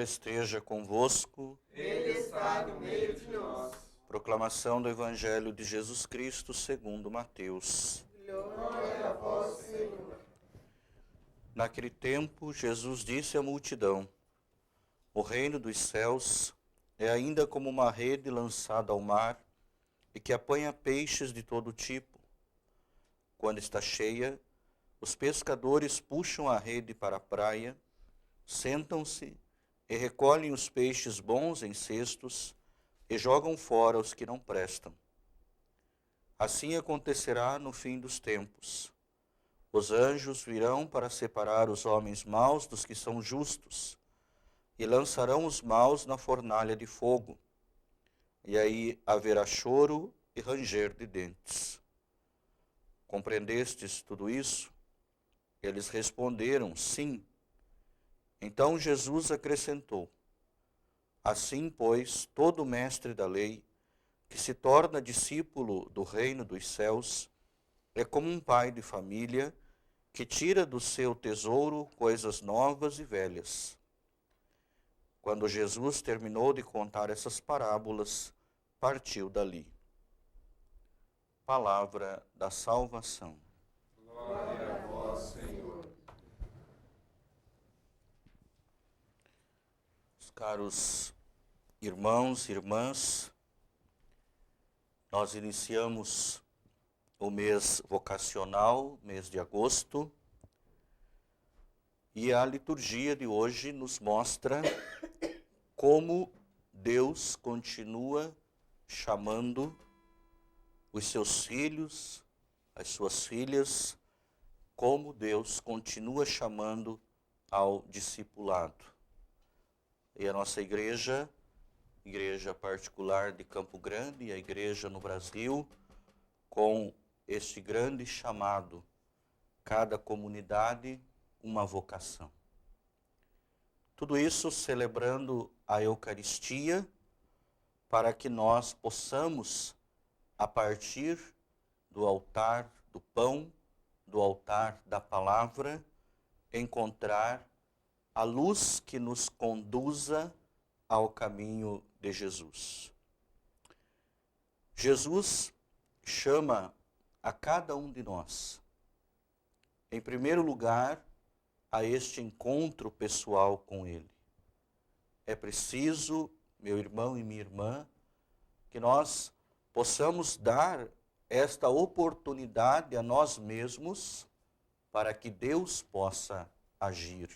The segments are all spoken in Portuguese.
esteja convosco. Ele está no meio de nós. Proclamação do Evangelho de Jesus Cristo segundo Mateus. Glória a vós, Senhor. Naquele tempo, Jesus disse à multidão: O reino dos céus é ainda como uma rede lançada ao mar e que apanha peixes de todo tipo. Quando está cheia, os pescadores puxam a rede para a praia, sentam-se e recolhem os peixes bons em cestos e jogam fora os que não prestam. Assim acontecerá no fim dos tempos. Os anjos virão para separar os homens maus dos que são justos e lançarão os maus na fornalha de fogo. E aí haverá choro e ranger de dentes. Compreendestes tudo isso? Eles responderam: sim. Então Jesus acrescentou: Assim, pois, todo mestre da lei, que se torna discípulo do reino dos céus, é como um pai de família que tira do seu tesouro coisas novas e velhas. Quando Jesus terminou de contar essas parábolas, partiu dali. Palavra da salvação. Glória a vós, Senhor. Caros irmãos e irmãs, nós iniciamos o mês vocacional, mês de agosto, e a liturgia de hoje nos mostra como Deus continua chamando os seus filhos, as suas filhas, como Deus continua chamando ao discipulado. E a nossa igreja particular de Campo Grande, e a igreja no Brasil, com este grande chamado, cada comunidade uma vocação. Tudo isso celebrando a Eucaristia, para que nós possamos, a partir do altar do pão, do altar da palavra, encontrar a luz que nos conduza ao caminho de Jesus. Jesus chama a cada um de nós, em primeiro lugar, a este encontro pessoal com Ele. É preciso, meu irmão e minha irmã, que nós possamos dar esta oportunidade a nós mesmos para que Deus possa agir.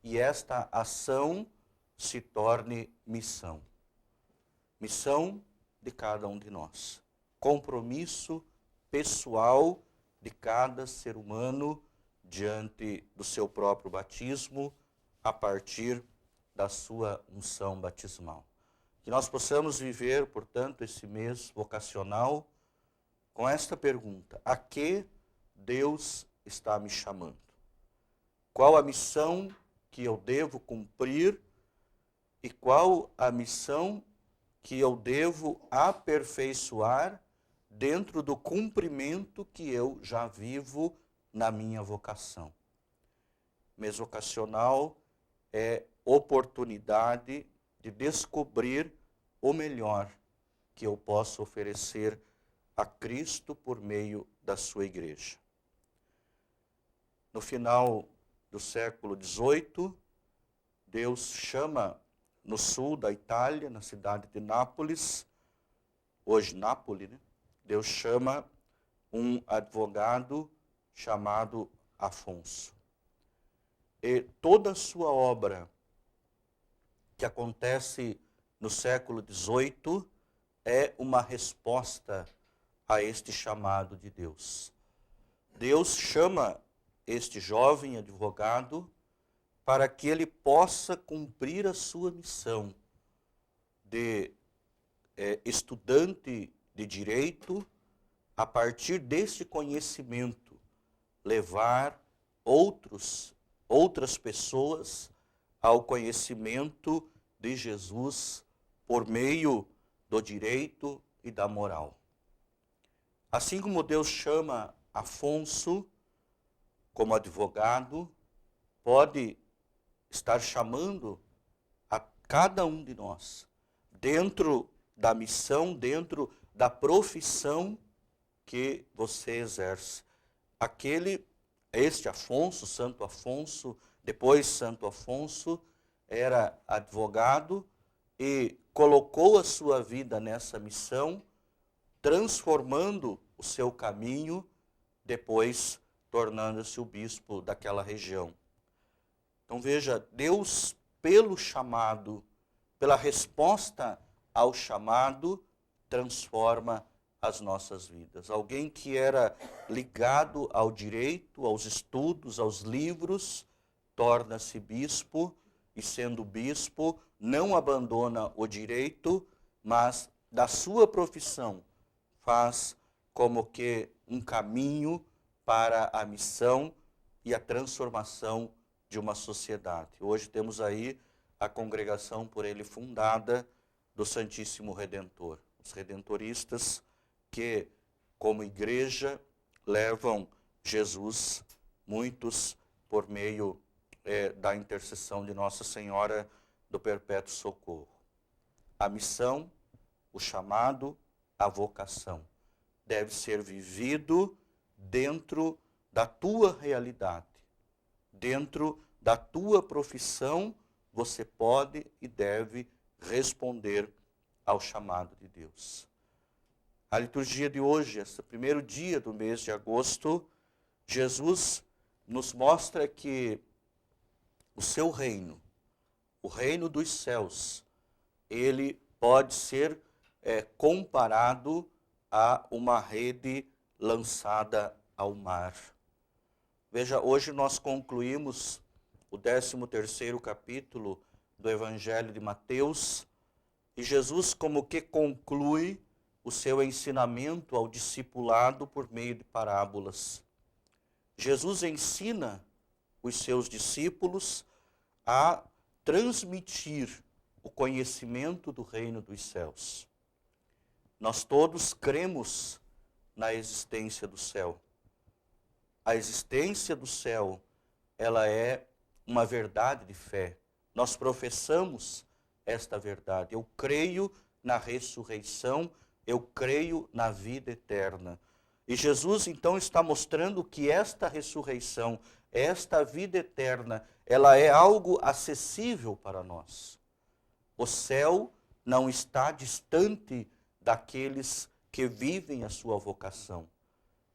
E esta ação se torne missão. Missão de cada um de nós. Compromisso pessoal de cada ser humano diante do seu próprio batismo, a partir da sua unção batismal. Que nós possamos viver, portanto, esse mês vocacional com esta pergunta: a que Deus está me chamando? Qual a missão que eu devo cumprir e qual a missão que eu devo aperfeiçoar dentro do cumprimento que eu já vivo na minha vocação? Mês vocacional é oportunidade de descobrir o melhor que eu posso oferecer a Cristo por meio da sua igreja. No final do século XVIII, Deus chama no sul da Itália, na cidade de Nápoles, hoje Nápoles, né? Deus chama um advogado chamado Afonso. E toda a sua obra, que acontece no século XVIII, é uma resposta a este chamado de Deus. Deus chama este jovem advogado para que ele possa cumprir a sua missão de estudante de direito, a partir desse conhecimento, levar outras pessoas ao conhecimento de Jesus por meio do direito e da moral. Assim como Deus chama Afonso como advogado, pode estar chamando a cada um de nós, dentro da missão, dentro da profissão que você exerce. Este Afonso, Santo Afonso, depois Santo Afonso, era advogado e colocou a sua vida nessa missão, transformando o seu caminho, depois tornando-se o bispo daquela região. Então veja, Deus, pelo chamado, pela resposta ao chamado, transforma as nossas vidas. Alguém que era ligado ao direito, aos estudos, aos livros, torna-se bispo, e sendo bispo, não abandona o direito, mas da sua profissão faz como que um caminho para a missão e a transformação de uma sociedade. Hoje temos aí a congregação por ele fundada do Santíssimo Redentor. Os redentoristas que, como igreja, levam Jesus, muitos por meio da intercessão de Nossa Senhora do Perpétuo Socorro. A missão, o chamado, a vocação deve ser vivido dentro da tua realidade, dentro da tua profissão. Você pode e deve responder ao chamado de Deus. A liturgia de hoje, esse primeiro dia do mês de agosto, Jesus nos mostra que o seu reino, o reino dos céus, ele pode ser comparado a uma rede lançada ao mar. Veja, hoje nós concluímos o 13º capítulo do Evangelho de Mateus, e Jesus como que conclui o seu ensinamento ao discipulado por meio de parábolas. Jesus ensina os seus discípulos a transmitir o conhecimento do reino dos céus. Nós todos cremos na existência do céu. A existência do céu, ela é uma verdade de fé. Nós professamos esta verdade. Eu creio na ressurreição, eu creio na vida eterna. E Jesus então está mostrando que esta ressurreição, esta vida eterna, ela é algo acessível para nós. O céu não está distante daqueles que vivem a sua vocação.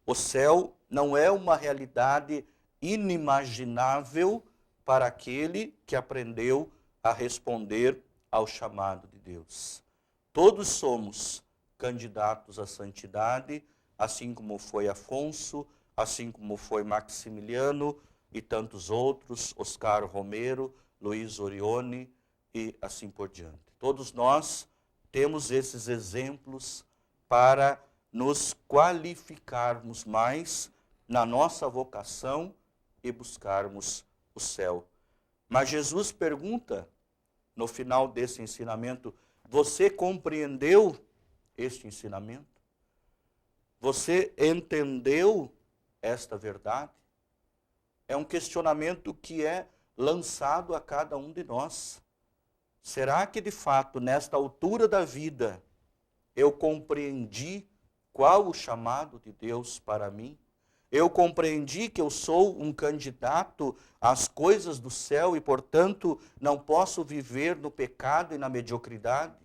O céu não é uma realidade inimaginável para aquele que aprendeu a responder ao chamado de Deus. Todos somos candidatos à santidade, assim como foi Afonso, assim como foi Maximiliano e tantos outros, Oscar Romero, Luiz Orione e assim por diante. Todos nós temos esses exemplos para nos qualificarmos mais na nossa vocação e buscarmos o céu. Mas Jesus pergunta, no final desse ensinamento, você compreendeu este ensinamento? Você entendeu esta verdade? É um questionamento que é lançado a cada um de nós. Será que, de fato, nesta altura da vida, eu compreendi qual o chamado de Deus para mim? Eu compreendi que eu sou um candidato às coisas do céu e, portanto, não posso viver no pecado e na mediocridade?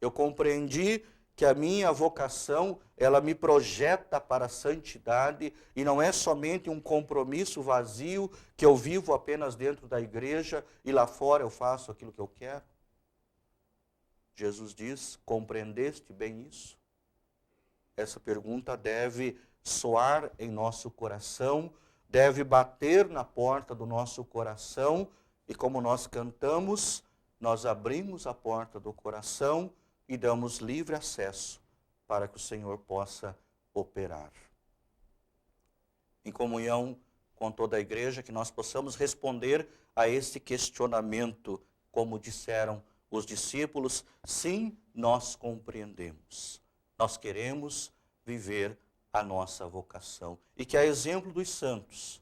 Eu compreendi que a minha vocação, ela me projeta para a santidade e não é somente um compromisso vazio que eu vivo apenas dentro da igreja e lá fora eu faço aquilo que eu quero? Jesus diz, compreendeste bem isso? Essa pergunta deve soar em nosso coração, deve bater na porta do nosso coração e como nós cantamos, nós abrimos a porta do coração e damos livre acesso para que o Senhor possa operar. Em comunhão com toda a igreja, que nós possamos responder a esse questionamento, como disseram os discípulos, sim, nós compreendemos. Nós queremos viver a nossa vocação. E que a exemplo dos santos,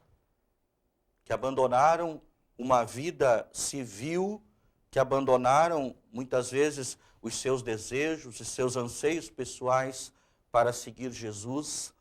que abandonaram uma vida civil que abandonaram muitas vezes os seus desejos e seus anseios pessoais para seguir Jesus,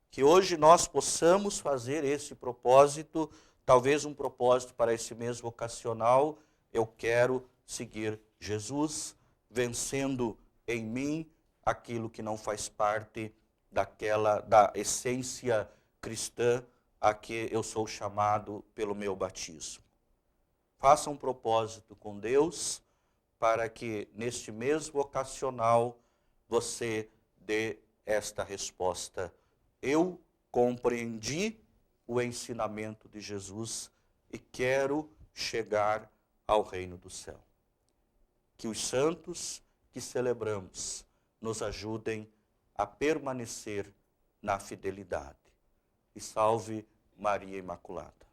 que hoje nós possamos fazer esse propósito, talvez um propósito para esse mês vocacional. Eu quero seguir Jesus, vencendo em mim aquilo que não faz parte da essência cristã a que eu sou chamado pelo meu batismo. Faça um propósito com Deus para que neste mês vocacional você dê esta resposta. Eu compreendi o ensinamento de Jesus e quero chegar ao reino do céu. Que os santos que celebramos nos ajudem a permanecer na fidelidade. E salve Maria Imaculada.